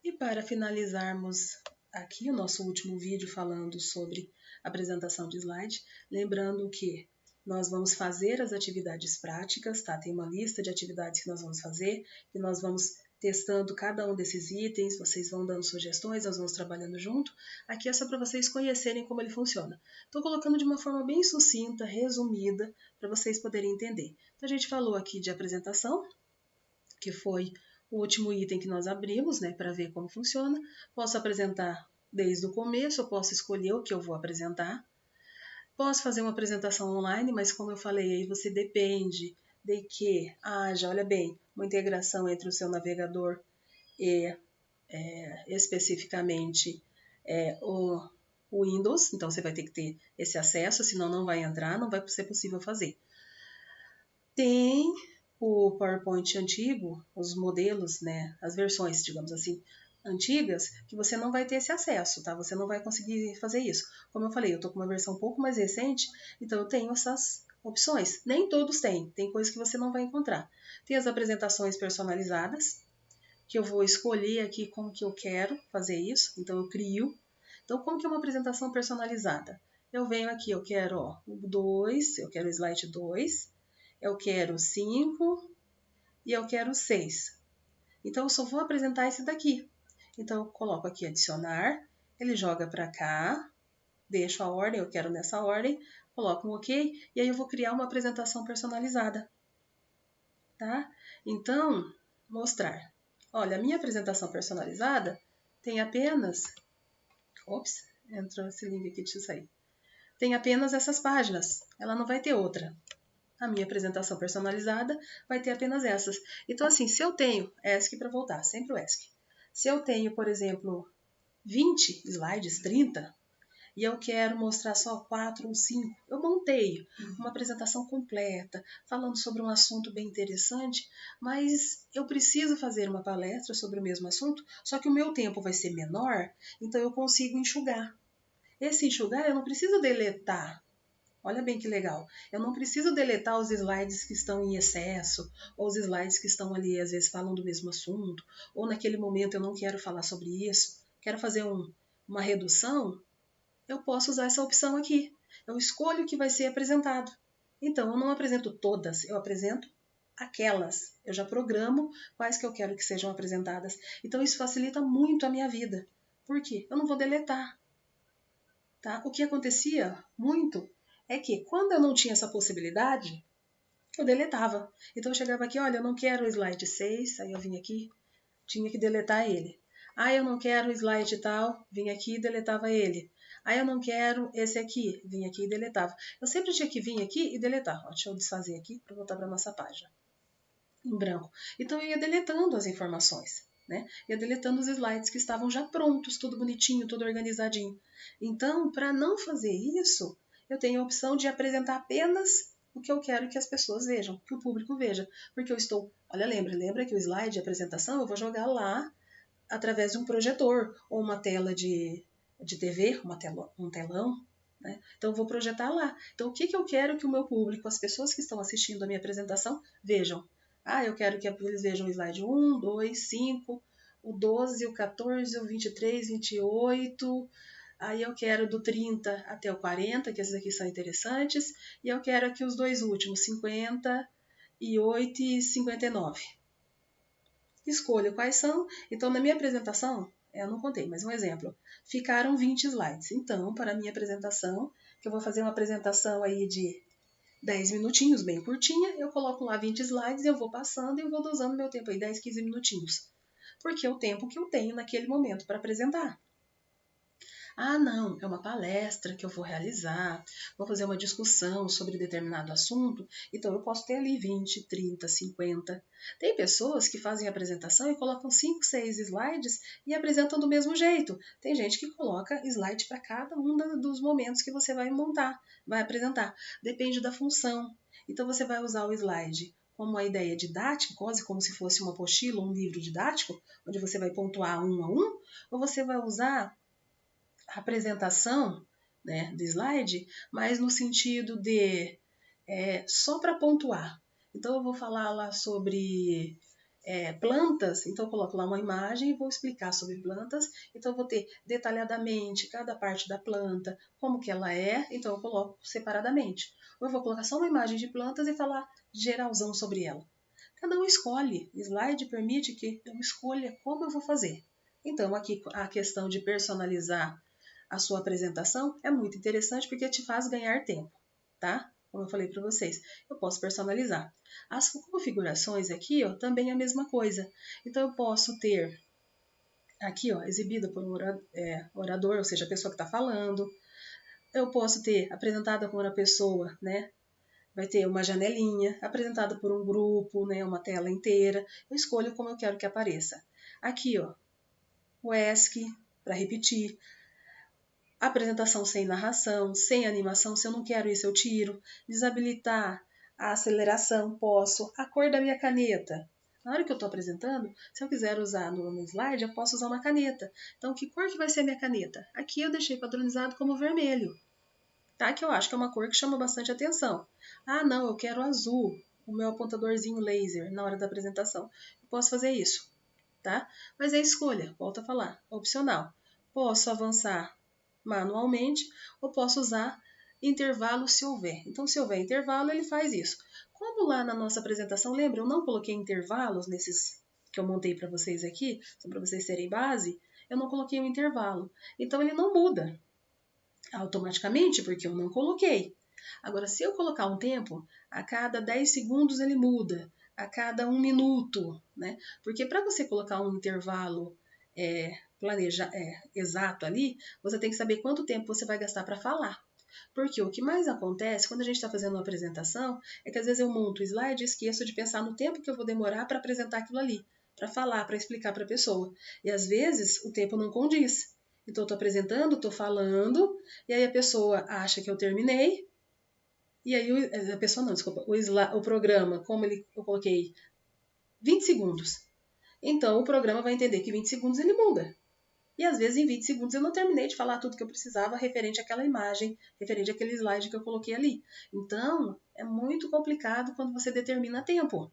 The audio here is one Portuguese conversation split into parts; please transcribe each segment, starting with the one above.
E para finalizarmos aqui o nosso último vídeo falando sobre apresentação de slide, lembrando que nós vamos fazer as atividades práticas, tá? Tem uma lista de atividades que nós vamos fazer, e nós vamos testando cada um desses itens, vocês vão dando sugestões, nós vamos trabalhando junto. Aqui é só para vocês conhecerem como ele funciona. Estou colocando de uma forma bem sucinta, resumida, para vocês poderem entender. Então a gente falou aqui de apresentação, que foi o último item que nós abrimos, né, para ver como funciona. Posso apresentar desde o começo, eu posso escolher o que eu vou apresentar. Posso fazer uma apresentação online, mas como eu falei, aí você depende de que haja, olha bem, uma integração entre o seu navegador e especificamente o Windows. Então você vai ter que ter esse acesso, senão não vai entrar, não vai ser possível fazer. Tem o PowerPoint antigo, os modelos, né, as versões, digamos assim, antigas, que você não vai ter esse acesso, tá? Você não vai conseguir fazer isso. Como eu falei, eu tô com uma versão um pouco mais recente, então eu tenho essas opções. Nem todos têm, tem coisas que você não vai encontrar. Tem as apresentações personalizadas, que eu vou escolher aqui como que eu quero fazer isso, então eu crio. Então, como que é uma apresentação personalizada? Eu venho aqui, eu quero o 2, eu quero o slide 2, eu quero 5 e eu quero 6. Então, eu só vou apresentar esse daqui. Então, eu coloco aqui adicionar, ele joga para cá, deixo a ordem, eu quero nessa ordem, coloco um OK, e aí eu vou criar uma apresentação personalizada. Tá? Então, mostrar. Olha, a minha apresentação personalizada tem apenas... Ops, entrou esse link aqui, deixa eu sair. Tem apenas essas páginas, ela não vai ter outra. A minha apresentação personalizada vai ter apenas essas. Então, assim, se eu tenho ESC para voltar, sempre o ESC. Se eu tenho, por exemplo, 20 slides, 30, e eu quero mostrar só 4 ou 5, eu montei uma apresentação completa, falando sobre um assunto bem interessante, mas eu preciso fazer uma palestra sobre o mesmo assunto, só que o meu tempo vai ser menor, então eu consigo enxugar. Esse enxugar eu não preciso deletar. Olha bem que legal. Eu não preciso deletar os slides que estão em excesso, ou os slides que estão ali, às vezes, falam do mesmo assunto, ou naquele momento eu não quero falar sobre isso, quero fazer uma redução, eu posso usar essa opção aqui. Eu escolho o que vai ser apresentado. Então, eu não apresento todas, eu apresento aquelas. Eu já programo quais que eu quero que sejam apresentadas. Então, isso facilita muito a minha vida. Por quê? Eu não vou deletar. Tá? O que acontecia muito é que quando eu não tinha essa possibilidade, eu deletava. Então eu chegava aqui, olha, eu não quero o slide 6, aí eu vinha aqui, tinha que deletar ele. Ah, eu não quero o slide tal, vinha aqui e deletava ele. Ah, eu não quero esse aqui, vinha aqui e deletava. Eu sempre tinha que vir aqui e deletar. Ó, deixa eu desfazer aqui para voltar para a nossa página. Em branco. Então eu ia deletando as informações. Né? Ia deletando os slides que estavam já prontos, tudo bonitinho, tudo organizadinho. Então, para não fazer isso, eu tenho a opção de apresentar apenas o que eu quero que as pessoas vejam, que o público veja. Porque eu estou... Olha, lembra que o slide de apresentação eu vou jogar lá através de um projetor ou uma tela de TV, um telão. Né? Então, eu vou projetar lá. Então, o que eu quero que o meu público, as pessoas que estão assistindo a minha apresentação, vejam? Ah, eu quero que eles vejam o slide 1, 2, 5, o 12, o 14, o 23, 28. Aí eu quero do 30 até o 40, que esses aqui são interessantes. E eu quero aqui os dois últimos, 58 e 59. Escolho quais são. Então, na minha apresentação, eu não contei, mas um exemplo. Ficaram 20 slides. Então, para a minha apresentação, que eu vou fazer uma apresentação aí de 10 minutinhos, bem curtinha, eu coloco lá 20 slides, eu vou passando e eu vou dosando meu tempo aí, 10, 15 minutinhos. Porque é o tempo que eu tenho naquele momento para apresentar. Ah, não, é uma palestra que eu vou realizar, vou fazer uma discussão sobre determinado assunto, então eu posso ter ali 20, 30, 50. Tem pessoas que fazem a apresentação e colocam 5, 6 slides e apresentam do mesmo jeito. Tem gente que coloca slide para cada um dos momentos que você vai montar, vai apresentar. Depende da função. Então você vai usar o slide como uma ideia didática, quase como se fosse uma apostila ou um livro didático, onde você vai pontuar um a um, ou você vai usar a apresentação, né, do slide, mas no sentido de só para pontuar. Então eu vou falar lá sobre plantas, então eu coloco lá uma imagem e vou explicar sobre plantas. Então eu vou ter detalhadamente cada parte da planta, como que ela é, então eu coloco separadamente. Ou eu vou colocar só uma imagem de plantas e falar geralzão sobre ela. Cada um escolhe. Slide permite que eu escolha como eu vou fazer. Então aqui a questão de personalizar a sua apresentação é muito interessante porque te faz ganhar tempo, tá? Como eu falei para vocês, eu posso personalizar. As configurações aqui, ó, também é a mesma coisa. Então eu posso ter aqui, ó, exibido por um orador, ou seja, a pessoa que está falando. Eu posso ter apresentada por uma pessoa, né? Vai ter uma janelinha, apresentada por um grupo, né? Uma tela inteira. Eu escolho como eu quero que apareça. Aqui, ó, o ESC, para repetir. Apresentação sem narração, sem animação, se eu não quero isso eu tiro. Desabilitar a aceleração, posso. A cor da minha caneta. Na hora que eu estou apresentando, se eu quiser usar no slide, eu posso usar uma caneta. Então, que cor que vai ser a minha caneta? Aqui eu deixei padronizado como vermelho, tá? Que eu acho que é uma cor que chama bastante atenção. Ah, não, eu quero azul, o meu apontadorzinho laser na hora da apresentação. Eu posso fazer isso, tá? Mas é escolha, volto a falar, opcional. Posso avançar manualmente ou posso usar intervalo se houver. Então, se houver intervalo, ele faz isso. Como lá na nossa apresentação, lembra, eu não coloquei intervalos nesses que eu montei para vocês aqui, só para vocês terem base, eu não coloquei um intervalo. Então, ele não muda automaticamente porque eu não coloquei. Agora, se eu colocar um tempo, a cada 10 segundos ele muda, a cada 1 minuto, né? Porque para você colocar um intervalo exato ali, você tem que saber quanto tempo você vai gastar para falar. Porque o que mais acontece quando a gente está fazendo uma apresentação é que às vezes eu monto o slide e esqueço de pensar no tempo que eu vou demorar para apresentar aquilo ali, para falar, para explicar para a pessoa. E às vezes o tempo não condiz. Então eu estou apresentando, estou falando, e aí a pessoa acha que eu terminei, e aí a pessoa não, desculpa, o programa, como eu coloquei 20 segundos. Então o programa vai entender que 20 segundos ele muda. E às vezes em 20 segundos eu não terminei de falar tudo que eu precisava referente àquela imagem, referente àquele slide que eu coloquei ali. Então é muito complicado quando você determina tempo.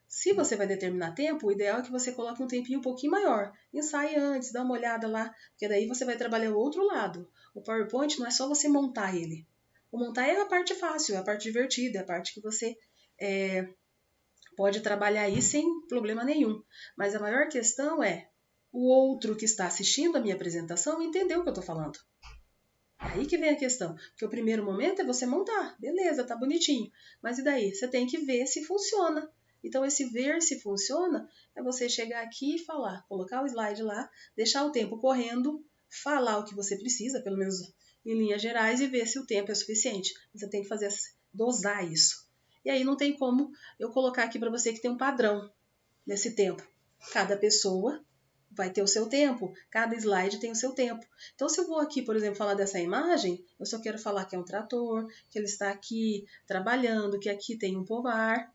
Se você vai determinar tempo, o ideal é que você coloque um tempinho um pouquinho maior. Ensaie antes, dá uma olhada lá, porque daí você vai trabalhar o outro lado. O PowerPoint não é só você montar ele. O montar é a parte fácil, é a parte divertida, é a parte que você pode trabalhar aí sem problema nenhum. Mas a maior questão é o outro que está assistindo a minha apresentação entender o que eu estou falando. É aí que vem a questão. Porque o primeiro momento é você montar. Beleza, tá bonitinho. Mas e daí? Você tem que ver se funciona. Então, esse ver se funciona é você chegar aqui e falar, colocar o slide lá, deixar o tempo correndo, falar o que você precisa, pelo menos em linhas gerais, e ver se o tempo é suficiente. Você tem que dosar isso. E aí não tem como eu colocar aqui para você que tem um padrão nesse tempo. Cada pessoa vai ter o seu tempo, cada slide tem o seu tempo. Então, se eu vou aqui, por exemplo, falar dessa imagem, eu só quero falar que é um trator, que ele está aqui trabalhando, que aqui tem um pomar.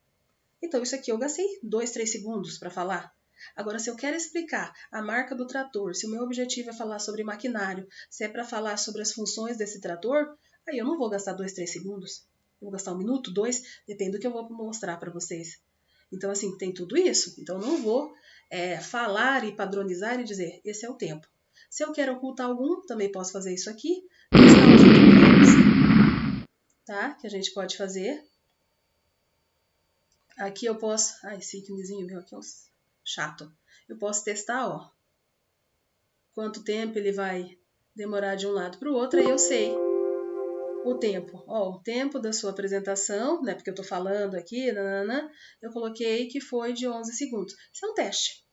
Então, isso aqui eu gastei 2, 3 segundos para falar. Agora, se eu quero explicar a marca do trator, se o meu objetivo é falar sobre maquinário, se é para falar sobre as funções desse trator, aí eu não vou gastar 2, 3 segundos. Eu vou gastar 1 minuto, 2, depende do que eu vou mostrar para vocês. Então, assim, tem tudo isso. Então, eu não vou falar e padronizar e dizer, esse é o tempo. Se eu quero ocultar algum, também posso fazer isso aqui. Testar os intervalos, tá? Que a gente pode fazer. Aqui eu posso... Ai, esse íconezinho meu aqui é um chato. Eu posso testar, ó, quanto tempo ele vai demorar de um lado para o outro, aí eu sei o tempo. Ó, o tempo da sua apresentação, né, porque eu tô falando aqui, eu coloquei que foi de 11 segundos. Isso é um teste.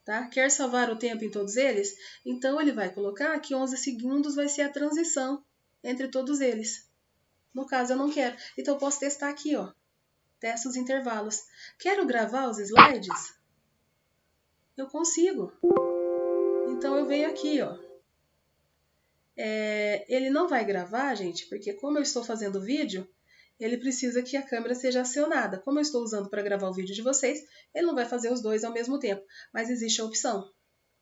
Tá? Quer salvar o tempo em todos eles? Então ele vai colocar que 11 segundos vai ser a transição entre todos eles. No caso, eu não quero. Então eu posso testar aqui, ó. Testa os intervalos. Quero gravar os slides? Eu consigo. Então eu venho aqui, ó. Ele não vai gravar, gente, porque como eu estou fazendo vídeo, ele precisa que a câmera seja acionada. Como eu estou usando para gravar o vídeo de vocês, ele não vai fazer os dois ao mesmo tempo. Mas existe a opção,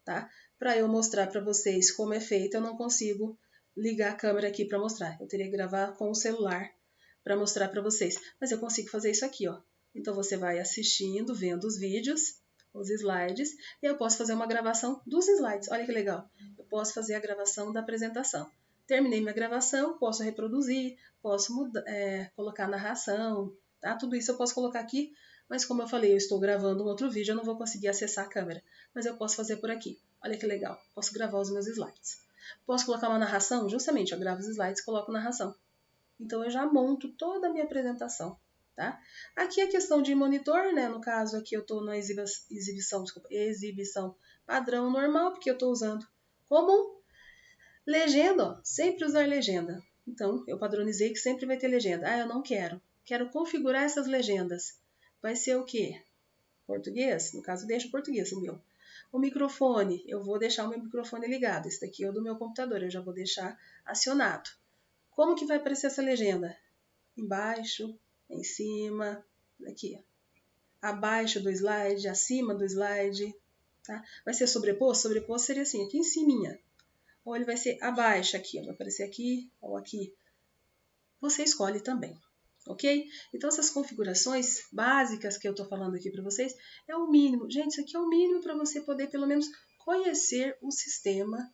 tá? Para eu mostrar para vocês como é feito, eu não consigo ligar a câmera aqui para mostrar. Eu teria que gravar com o celular para mostrar para vocês. Mas eu consigo fazer isso aqui, ó. Então, você vai assistindo, vendo os vídeos, os slides, e eu posso fazer uma gravação dos slides. Olha que legal! Eu posso fazer a gravação da apresentação. Terminei minha gravação, posso reproduzir, posso colocar narração, tá? Tudo isso eu posso colocar aqui, mas como eu falei, eu estou gravando um outro vídeo, eu não vou conseguir acessar a câmera, mas eu posso fazer por aqui. Olha que legal! Posso gravar os meus slides. Posso colocar uma narração? Justamente, eu gravo os slides e coloco narração. Então, eu já monto toda a minha apresentação. Tá? Aqui a questão de monitor, né? No caso aqui eu estou na exibição padrão normal, porque eu estou usando comum. Legenda, ó, sempre usar legenda. Então, eu padronizei que sempre vai ter legenda. Ah, eu não quero. Quero configurar essas legendas. Vai ser o quê? Português? No caso, deixa o português o meu. O microfone, eu vou deixar o meu microfone ligado. Esse daqui é o do meu computador, eu já vou deixar acionado. Como que vai aparecer essa legenda? Embaixo, em cima, aqui, abaixo do slide, acima do slide, tá? Vai ser sobreposto? Sobreposto seria assim, aqui em cima. Ou ele vai ser abaixo aqui, vai aparecer aqui ou aqui. Você escolhe também, ok? Então, essas configurações básicas que eu estou falando aqui para vocês é o mínimo. Gente, isso aqui é o mínimo para você poder, pelo menos, conhecer o sistema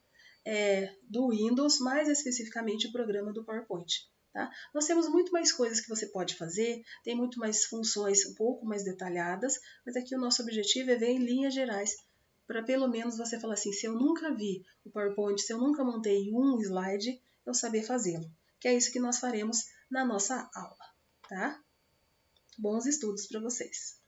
do Windows, mais especificamente o programa do PowerPoint. Tá? Nós temos muito mais coisas que você pode fazer, tem muito mais funções um pouco mais detalhadas, mas aqui o nosso objetivo é ver em linhas gerais, para pelo menos você falar assim, se eu nunca vi o PowerPoint, se eu nunca montei um slide, eu saber fazê-lo. Que é isso que nós faremos na nossa aula, tá? Bons estudos para vocês!